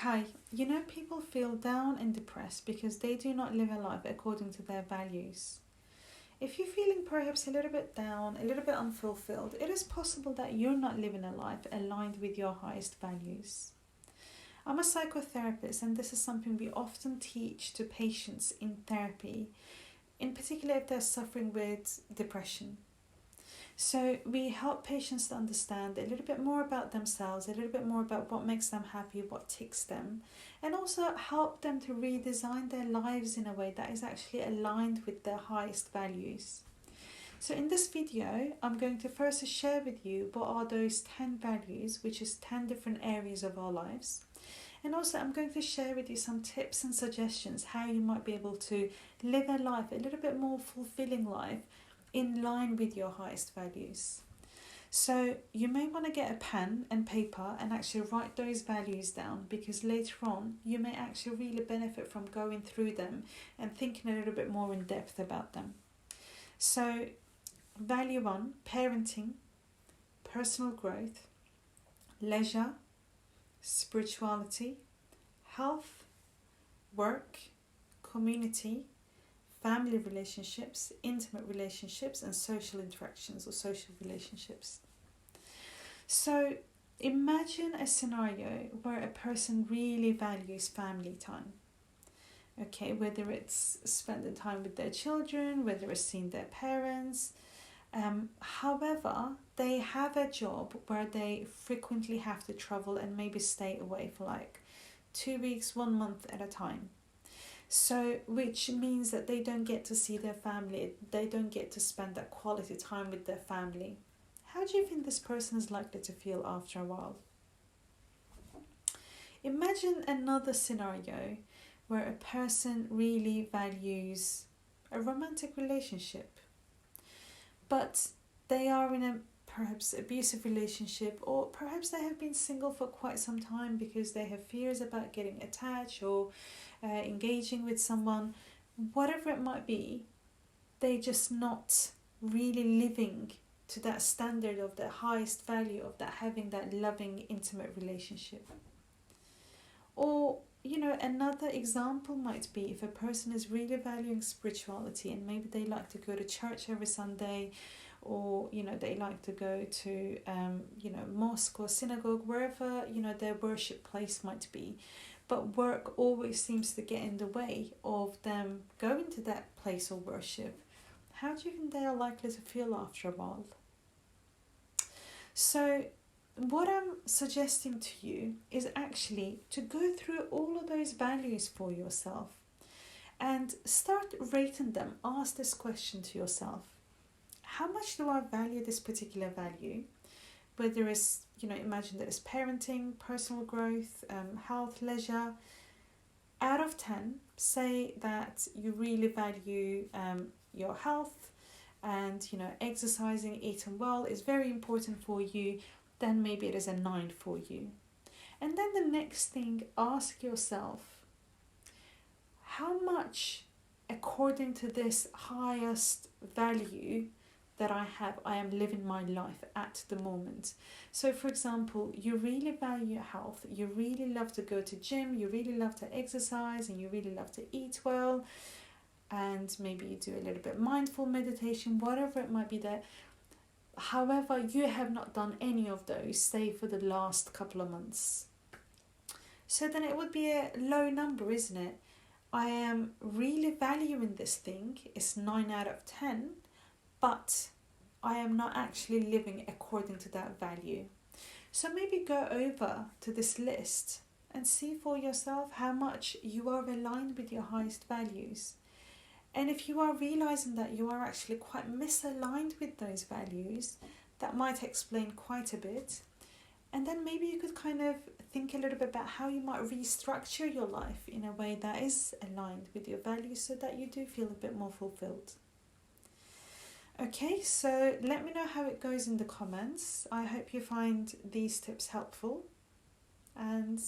Hi, people feel down and depressed because they do not live a life according to their values. If you're feeling perhaps a little bit down, a little bit unfulfilled, it is possible that you're not living a life aligned with your highest values. I'm a psychotherapist, and this is something we often teach to patients in therapy, in particular if they're suffering with depression. So, we help patients to understand a little bit more about themselves, a little bit more about what makes them happy, what ticks them, and also help them to redesign their lives in a way that is actually aligned with their highest values. So, in this video, I'm going to first share with you what are those 10 values, which is 10 different areas of our lives. And also, I'm going to share with you some tips and suggestions how you might be able to live a life, a little bit more fulfilling life, in line with your highest values. So you may want to get a pen and paper and actually write those values down, because later on you may actually really benefit from going through them and thinking a little bit more in depth about them. So value 1, parenting, personal growth, leisure, spirituality, health, work, community, family relationships, intimate relationships, and social interactions or social relationships. So imagine a scenario where a person really values family time. Okay, whether it's spending time with their children, whether it's seeing their parents. However, they have a job where they frequently have to travel and maybe stay away for like 2 weeks, 1 month at a time. So, which means that they don't get to see their family, they don't get to spend that quality time with their family. How do you think this person is likely to feel after a while? Imagine another scenario where a person really values a romantic relationship, but they are in a perhaps abusive relationship, or perhaps they have been single for quite some time because they have fears about getting attached or engaging with someone. Whatever it might be, they're just not really living to that standard of the highest value of that, having that loving intimate relationship. Or another example might be if a person is really valuing spirituality and maybe they like to go to church every Sunday, or they like to go to mosque or synagogue, wherever their worship place might be, but work always seems to get in the way of them going to that place of worship. How do you think they are likely to feel after a while? So what I'm suggesting to you is actually to go through all of those values for yourself and start rating them. Ask this question to yourself: how much do I value this particular value? Whether it's, imagine that it's parenting, personal growth, health, leisure. Out of 10, say that you really value your health, and, exercising, eating well is very important for you, then maybe it is a 9 for you. And then the next thing, ask yourself, how much, according to this highest value that I am living my life at the moment. So for example, you really value health, you really love to go to gym, you really love to exercise, and you really love to eat well, and maybe you do a little bit mindful meditation, whatever it might be there. However, you have not done any of those, say for the last couple of months. So then it would be a low number, isn't it? I am really valuing this thing, it's 9 out of 10, but I am not actually living according to that value. So maybe go over to this list and see for yourself how much you are aligned with your highest values. And if you are realizing that you are actually quite misaligned with those values, that might explain quite a bit. And then maybe you could kind of think a little bit about how you might restructure your life in a way that is aligned with your values, so that you do feel a bit more fulfilled. Okay, so let me know how it goes in the comments. I hope you find these tips helpful, and